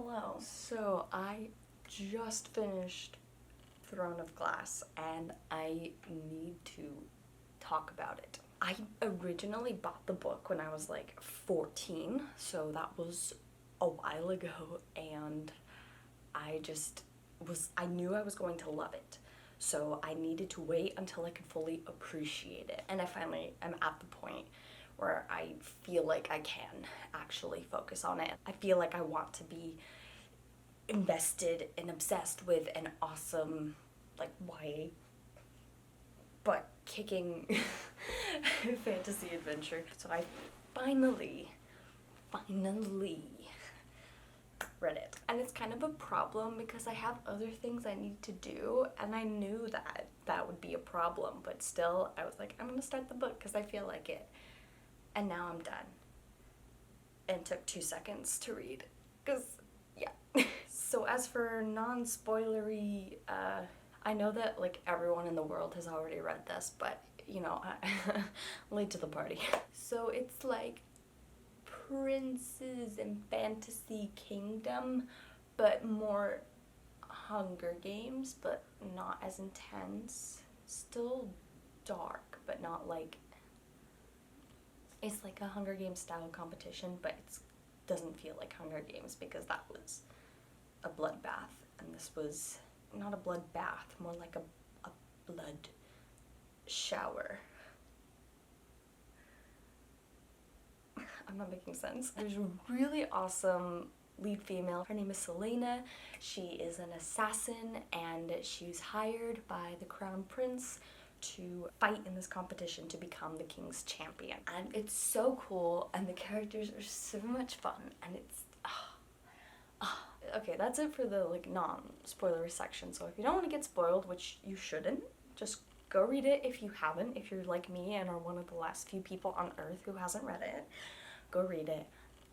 Hello. So I just finished Throne of Glass and I need to talk about it. I originally bought the book when I was like 14, so that was a while ago, and I knew I was going to love it. So I needed to wait until I could fully appreciate it. And I finally am at the point where I feel like I can actually focus on it. I feel like I want to be invested and obsessed with an awesome, like, YA, but kicking fantasy adventure. So I finally read it. And it's kind of a problem because I have other things I need to do, and I knew that that would be a problem, but still I was like, I'm gonna start the book because I feel like it. And now I'm done. And it took 2 seconds to read, because, yeah. So as for non-spoilery, I know that like everyone in the world has already read this, but you know, late to the party. So it's like princes and fantasy kingdom, but more Hunger Games, but not as intense. Still dark, but not like, it's like a Hunger Games style competition, but it doesn't feel like Hunger Games because that was a bloodbath, and this was not a bloodbath, more like a blood shower. I'm not making sense. There's a really awesome lead female. Her name is Selena. She is an assassin, and she's hired by the crown prince to fight in this competition to become the king's champion. And it's so cool, and the characters are so much fun, and it's okay, that's it for the like non-spoilery section. So if you don't want to get spoiled, which you shouldn't, just go read it if you haven't. If you're like me and are one of the last few people on earth who hasn't read it, go read it,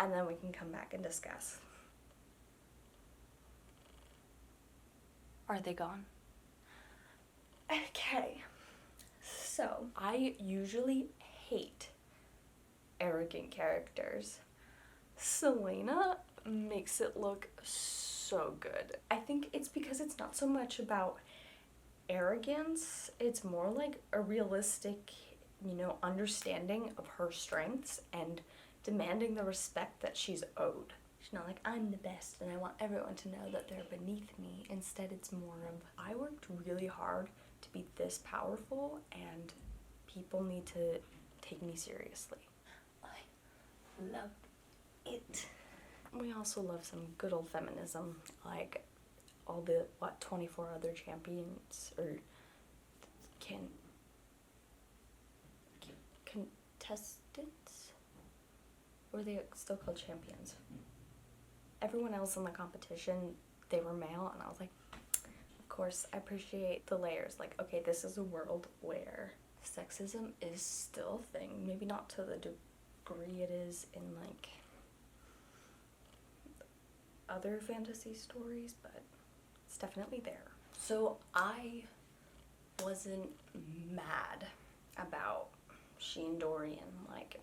and then we can come back and discuss. Are they gone? Okay. So, I usually hate arrogant characters. Selena makes it look so good. I think it's because it's not so much about arrogance, it's more like a realistic, you know, understanding of her strengths and demanding the respect that she's owed. She's not like, I'm the best and I want everyone to know that they're beneath me. Instead, it's more of, I worked really hard to be this powerful and people need to take me seriously. I love it. We also love some good old feminism, like all the, 24 other champions, or contestants? Or were they still called champions? Everyone else in the competition, they were male, and I was like, of course, I appreciate the layers. Like, okay, this is a world where sexism is still a thing. Maybe not to the degree it is in, like, other fantasy stories, but it's definitely there. So I wasn't mad about she and Dorian, like,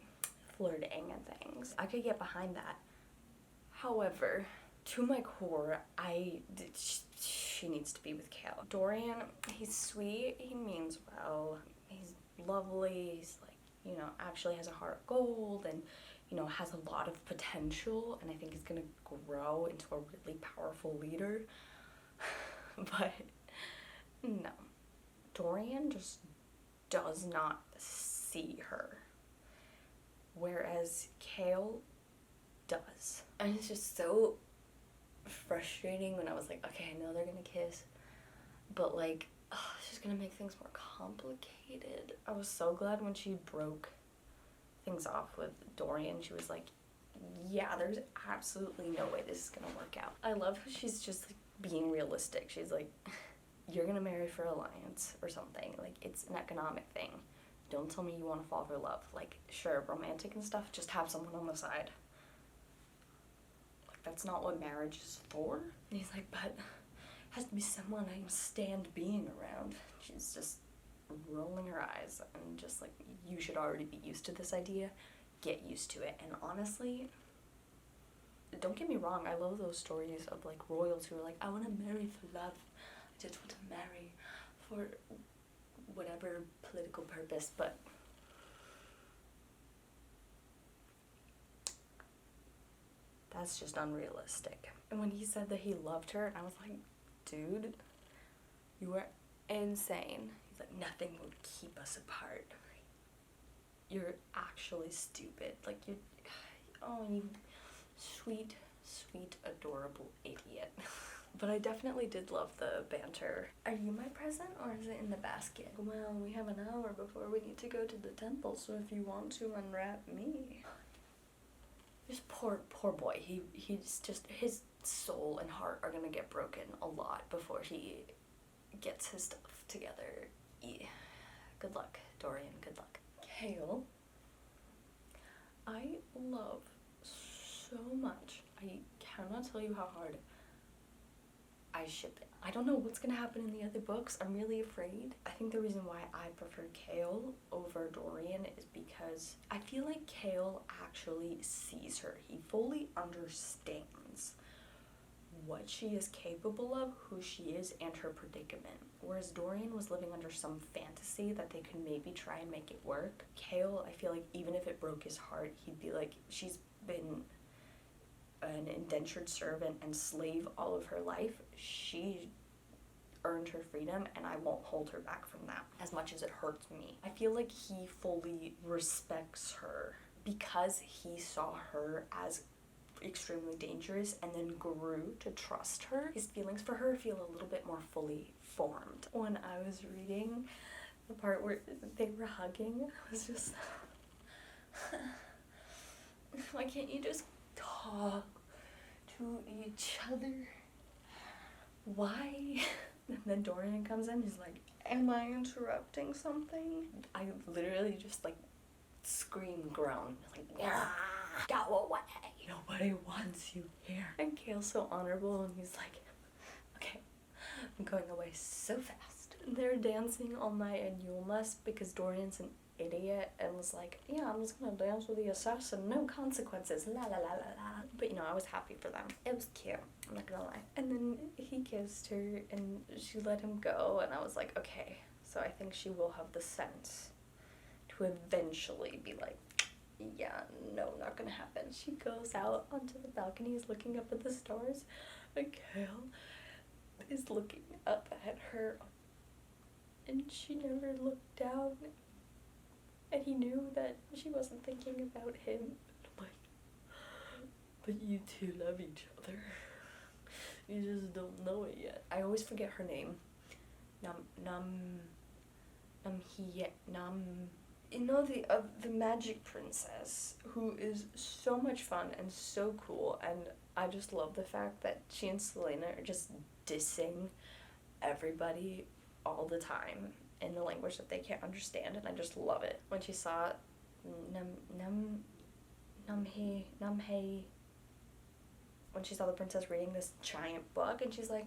flirting and things. I could get behind that. However, to my core, she needs to be with Cale. Dorian, he's sweet, he means well, he's lovely, he's like, you know, actually has a heart of gold and, you know, has a lot of potential, and I think he's gonna grow into a really powerful leader. But no, Dorian just does not see her, whereas Cale does. And it's just so frustrating when I was like, okay, I know they're gonna kiss, but like, it's just gonna make things more complicated. I was so glad when she broke things off with Dorian. She was like, yeah, there's absolutely no way this is gonna work out. I love how she's just like being realistic. She's like, you're gonna marry for alliance or something. Like, it's an economic thing. Don't tell me you want to fall for love. Like, sure, romantic and stuff, just have someone on the side. Like, that's not what marriage is for. And he's like, but it has to be someone I stand being around. She's just rolling her eyes and just like, you should already be used to this idea. Get used to it. And honestly, don't get me wrong, I love those stories of like royals who are like, I want to marry for love. I just want to marry for whatever political purpose, but that's just unrealistic. And when he said that he loved her, I was like, dude, you are insane. He's like, nothing will keep us apart. You're actually stupid. Like, you sweet, sweet, adorable idiot. But I definitely did love the banter. Are you my present or is it in the basket? Well, we have an hour before we need to go to the temple, so if you want to unwrap me. This poor boy. He's just, his soul and heart are gonna get broken a lot before he gets his stuff together. Yeah. Good luck, Dorian, good luck. Kale, I love so much. I cannot tell you how hard I ship it. I don't know what's gonna happen in the other books. I'm really afraid. I think the reason why I prefer Kale over Dorian is because I feel like Kale actually sees her. He fully understands what she is capable of, who she is, and her predicament. Whereas Dorian was living under some fantasy that they could maybe try and make it work. Kale, I feel like even if it broke his heart, he'd be like, she's been an indentured servant and slave all of her life. She earned her freedom and I won't hold her back from that, as much as it hurts me. I feel like he fully respects her because he saw her as extremely dangerous and then grew to trust her. His feelings for her feel a little bit more fully formed. When I was reading the part where they were hugging, I was just why can't you just talk to each other? Why? And then Dorian comes in, he's like, am I interrupting something? I literally just like scream, groan, like, go away. Nobody wants you here. And Kale's so honorable and he's like, okay, I'm going away so fast. And they're dancing all night at Yulmus because Dorian's an idiot and was like, yeah, I'm just gonna dance with the assassin, no consequences, la la la la la. But you know, I was happy for them. It was cute, I'm not gonna lie. And then he kissed her and she let him go and I was like, okay, so I think she will have the sense to eventually be like, yeah, no, not gonna happen. She goes out onto the balcony, is looking up at the stars, and Kale is looking up at her and she never looked down. And he knew that she wasn't thinking about him. I'm like, but you two love each other. You just don't know it yet. I always forget her name. You know, the magic princess, who is so much fun and so cool, and I just love the fact that she and Selena are just dissing everybody all the time in the language that they can't understand, and I just love it. When she saw Namhei, when she saw the princess reading this giant book, and she's like,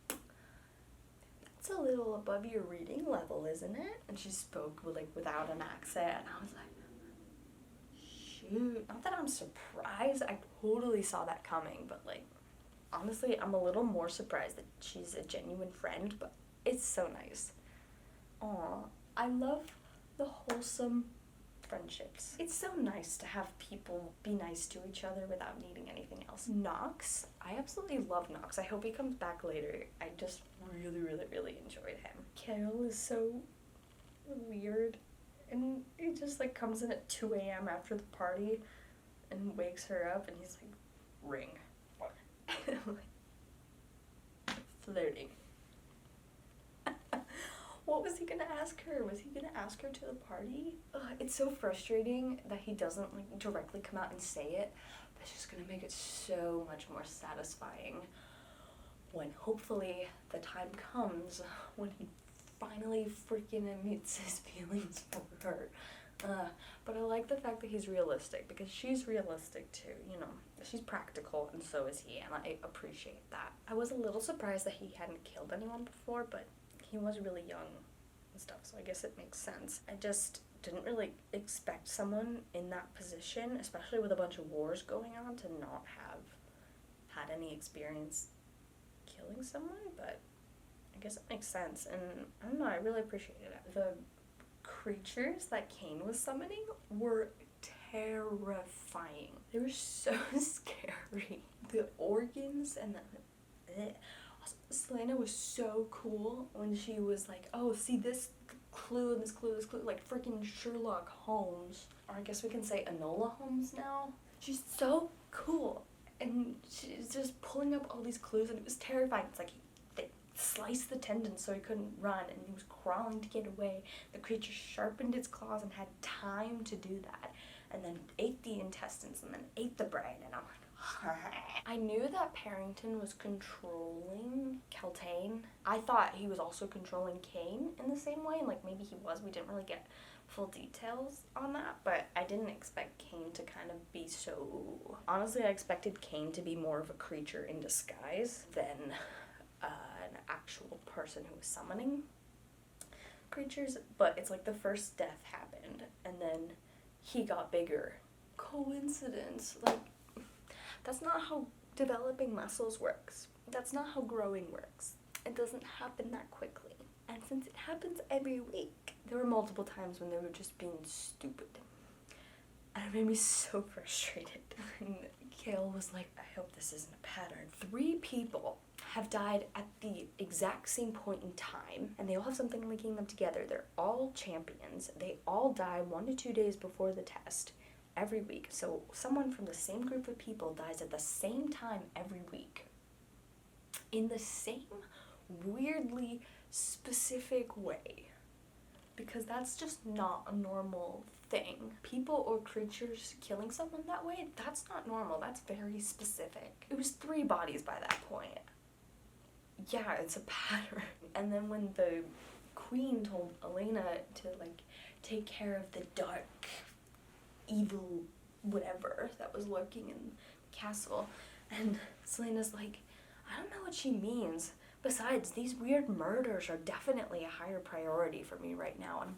that's a little above your reading level, isn't it? And she spoke like without an accent, and I was like, shoot. Not that I'm surprised, I totally saw that coming, but like, honestly, I'm a little more surprised that she's a genuine friend, but it's so nice. Aw, I love the wholesome friendships. It's so nice to have people be nice to each other without needing anything else. Nox, I absolutely love Nox. I hope he comes back later. I just really, really, really enjoyed him. Kale is so weird, and he just like comes in at 2 a.m. after the party and wakes her up, and he's like, ring. Flirting. What was he gonna ask her? Was he gonna ask her to the party? It's so frustrating that he doesn't like directly come out and say it. That's just gonna make it so much more satisfying when hopefully the time comes when he finally freaking admits his feelings for her. But I like the fact that he's realistic, because she's realistic too, you know. She's practical and so is he, and I appreciate that. I was a little surprised that he hadn't killed anyone before, but he was really young and stuff, so I guess it makes sense. I just didn't really expect someone in that position, especially with a bunch of wars going on, to not have had any experience killing someone, but I guess it makes sense, and I don't know, I really appreciated it. The creatures that Cain was summoning were terrifying. They were so scary. The organs and the... Also, Selena was so cool when she was like, oh, see this clue and this clue, this clue, like freaking Sherlock Holmes. Or I guess we can say Enola Holmes now. She's so cool. And she's just pulling up all these clues, and it was terrifying. It's like they sliced the tendon so he couldn't run, and he was crawling to get away. The creature sharpened its claws and had time to do that, and then ate the intestines and then ate the brain, and I'm like, I knew that Parrington was controlling Keltane. I thought he was also controlling Cain in the same way, and like maybe he was. We didn't really get full details on that, but I didn't expect Cain to kind of be so... Honestly, I expected Cain to be more of a creature in disguise than an actual person who was summoning creatures, but it's like the first death happened, and then he got bigger. Coincidence? Like, that's not how developing muscles works. That's not how growing works. It doesn't happen that quickly. And since it happens every week, there were multiple times when they were just being stupid. And it made me so frustrated. And Kale was like, I hope this isn't a pattern. 3 people have died at the exact same point in time, and they all have something linking them together. They're all champions. They all die 1 to 2 days before the test every week. So someone from the same group of people dies at the same time every week. In the same weirdly specific way. Because that's just not a normal thing. People or creatures killing someone that way, that's not normal. That's very specific. It was 3 bodies by that point. Yeah, it's a pattern. And then when the queen told Elena to, like, take care of the dark, evil whatever that was lurking in the castle, and Selena's like, I don't know what she means. Besides, these weird murders are definitely a higher priority for me right now. And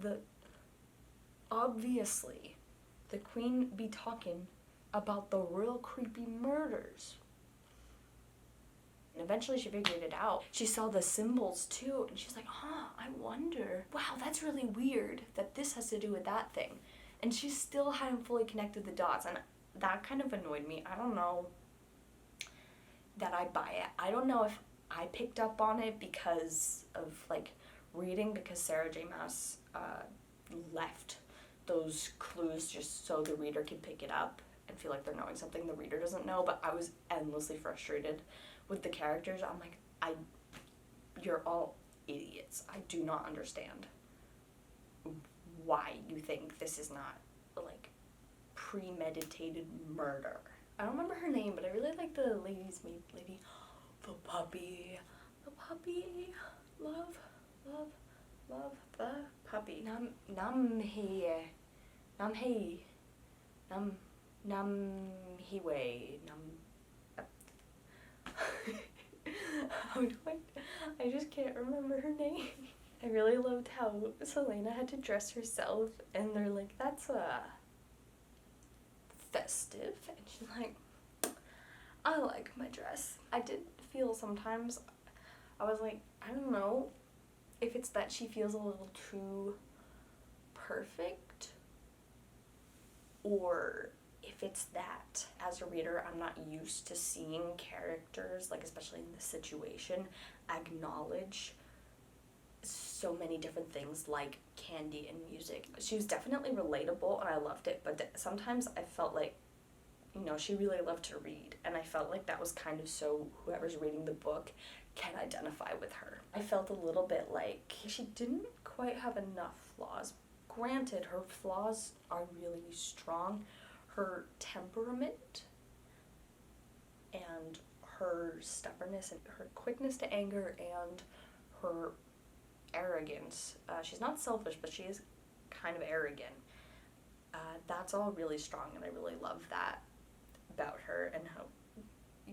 I'm like, obviously, the queen be talking about the real creepy murders. And eventually she figured it out. She saw the symbols too, and she's like, I wonder. Wow, that's really weird that this has to do with that thing. And she still hadn't fully connected the dots, and that kind of annoyed me. I don't know that I buy it. I don't know if I picked up on it because of, like, reading, because Sarah J. Maas left those clues just so the reader can pick it up and feel like they're knowing something the reader doesn't know, but I was endlessly frustrated with the characters. I'm like, you're all idiots. I do not understand why you think this is not, like, premeditated murder. I don't remember her name, but I really like the lady's maid lady. The puppy. The puppy. Love the puppy. Namhiwe. How do I just can't remember her name. I really loved how Selena had to dress herself, and they're like, that's festive, and she's like, I like my dress. I did feel sometimes, I was like, I don't know if it's that she feels a little too perfect, or if it's that as a reader I'm not used to seeing characters, like especially in this situation, acknowledge so many different things like candy and music. She was definitely relatable and I loved it, but sometimes I felt like, you know, she really loved to read, and I felt like that was kind of so whoever's reading the book can identify with her. I felt a little bit like she didn't quite have enough flaws. Granted, her flaws are really strong. Her temperament and her stubbornness and her quickness to anger and her arrogance. She's not selfish, but she is kind of arrogant. That's all really strong, and I really love that about her, and how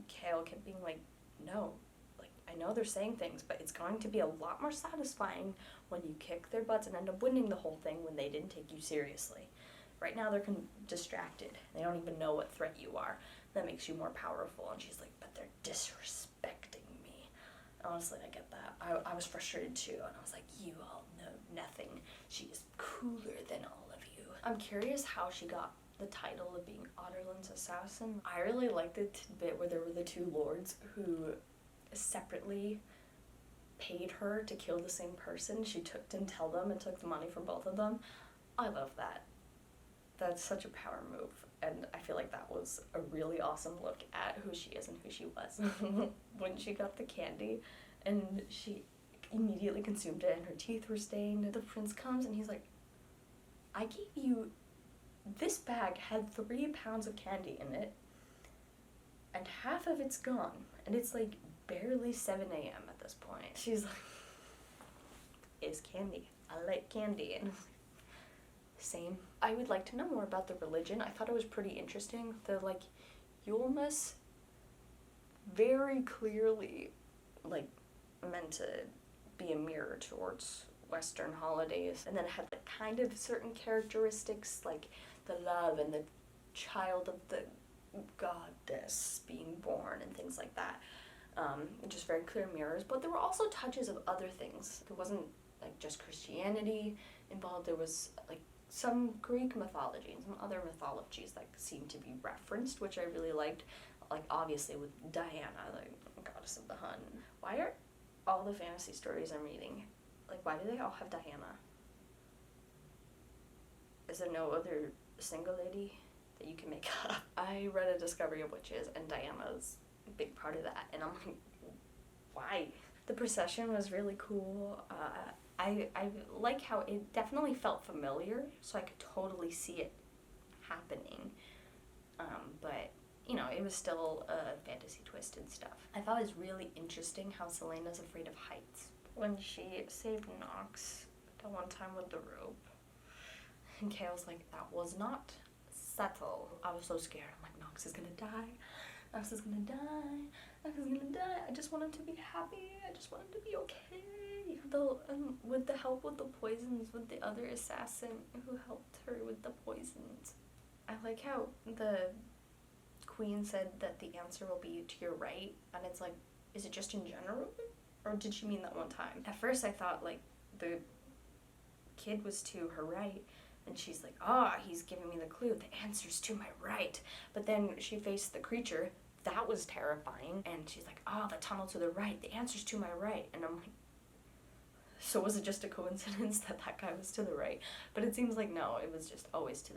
Kale kept being like, no, like, I know they're saying things, but it's going to be a lot more satisfying when you kick their butts and end up winning the whole thing when they didn't take you seriously. Right now they're distracted. They don't even know what threat you are. That makes you more powerful. And she's like, but they're disrespecting me. Honestly, I get that. I was frustrated too, and I was like, you all know nothing. She is cooler than all of you. I'm curious how she got the title of being Otterland's assassin. I really liked the bit where there were the two lords who separately paid her to kill the same person. She didn't tell them and took the money from both of them. I love that. That's such a power move, and I feel like that was a really awesome look at who she is and who she was. When she got the candy and she immediately consumed it and her teeth were stained, the prince comes and he's like, I gave you, this bag had 3 pounds of candy in it and half of it's gone, and it's like barely 7 a.m. at this point. She's like, it's candy. I like candy. And same. I would like to know more about the religion. I thought it was pretty interesting. The Yulmus very clearly meant to be a mirror towards Western holidays, and then it had kind of certain characteristics like the love and the child of the goddess being born and things like that. Just very clear mirrors, but there were also touches of other things. There wasn't just Christianity involved. There was some Greek mythology and some other mythologies that seemed to be referenced, which I really liked. Obviously with Diana, goddess of the Hun. Why are all the fantasy stories I'm reading, why do they all have Diana? Is there no other single lady that you can make up? I read A Discovery of Witches, and Diana's a big part of that, and I'm like, why? The procession was really cool. I like how it definitely felt familiar, so I could totally see it happening. But, it was still a fantasy twist and stuff. I thought it was really interesting how Celaena's afraid of heights. When she saved Nox the one time with the rope, and Kale's like, that was not subtle. I was so scared. I'm like, Nox is gonna die. Nox is gonna die. Nox is gonna die. I just want him to be happy. I just want him to be okay. With the help with the poisons, with the other assassin who helped her with the poisons. I like how the queen said that the answer will be to your right, and it's like, is it just in general? Or did she mean that one time? At first I thought the kid was to her right, and she's like, he's giving me the clue. The answer's to my right. But then she faced the creature. That was terrifying. And she's like, the tunnel to the right. The answer's to my right. And I'm like, so was it just a coincidence that guy was to the right? But it seems like no, it was just always to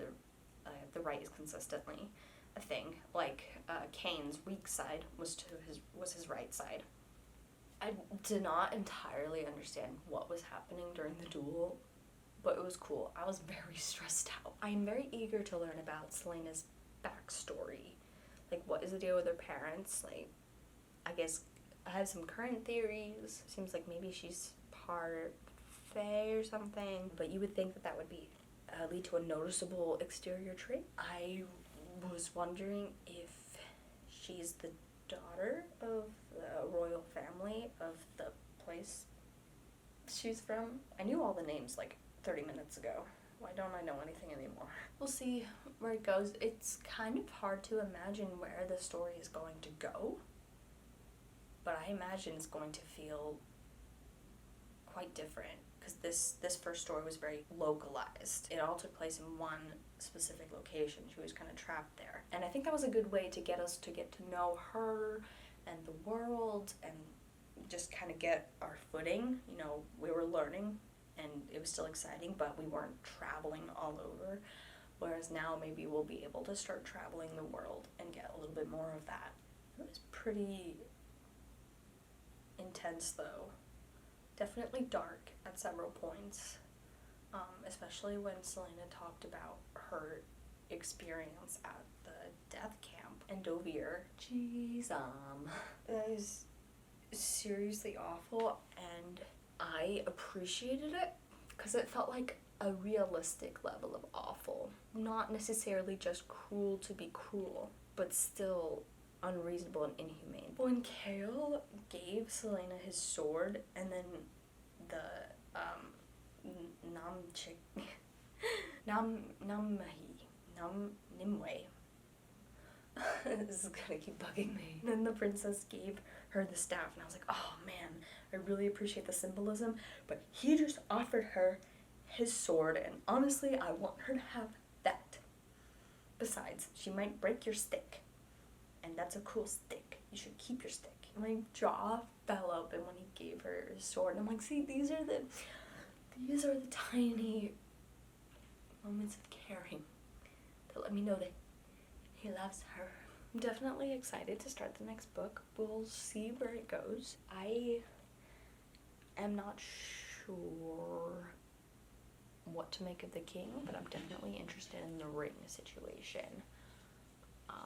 the right is consistently a thing. Cain's weak side was his right side. I did not entirely understand what was happening during the duel, but it was cool. I was very stressed out. I'm very eager to learn about Celaena's backstory. What is the deal with her parents? I guess I have some current theories. Seems like maybe she's part Fae or something, but you would think that would be lead to a noticeable exterior trait. I was wondering if she's the daughter of the royal family of the place she's from. I knew all the names 30 minutes ago. Why don't I know anything anymore? We'll see where it goes. It's kind of hard to imagine where the story is going to go, but I imagine it's going to feel quite different, because this first story was very localized. It all took place in one specific location. She was kind of trapped there, and I think that was a good way to get us to get to know her and the world and just kind of get our footing. We were learning, and it was still exciting, but we weren't traveling all over, whereas now maybe we'll be able to start traveling the world and get a little bit more of that. It was pretty intense though. Definitely dark at several points, especially when Celaena talked about her experience at the death camp in Dovir. Jeez, that is seriously awful, and I appreciated it because it felt like a realistic level of awful. Not necessarily just cruel to be cruel, but still unreasonable and inhumane. When Kale gave Celaena his sword, and then the Namhi become Nimue. This is gonna keep bugging me. And then the princess gave her the staff, and I was like, oh man, I really appreciate the symbolism, but he just offered her his sword, and honestly, I want her to have that. Besides, she might break your stick, and that's a cool stick. You should keep your stick. And my jaw fell open when he gave her his sword, and I'm like, see, these are the tiny moments of caring that let me know that he loves her. I'm definitely excited to start the next book. We'll see where it goes. I am not sure what to make of the king, but I'm definitely interested in the ring situation.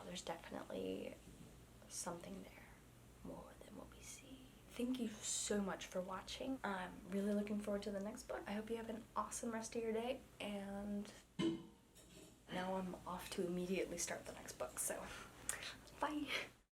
There's definitely something there, more than what we see. Thank you so much for watching. I'm really looking forward to the next book. I hope you have an awesome rest of your day, and now I'm off to immediately start the next book, so bye.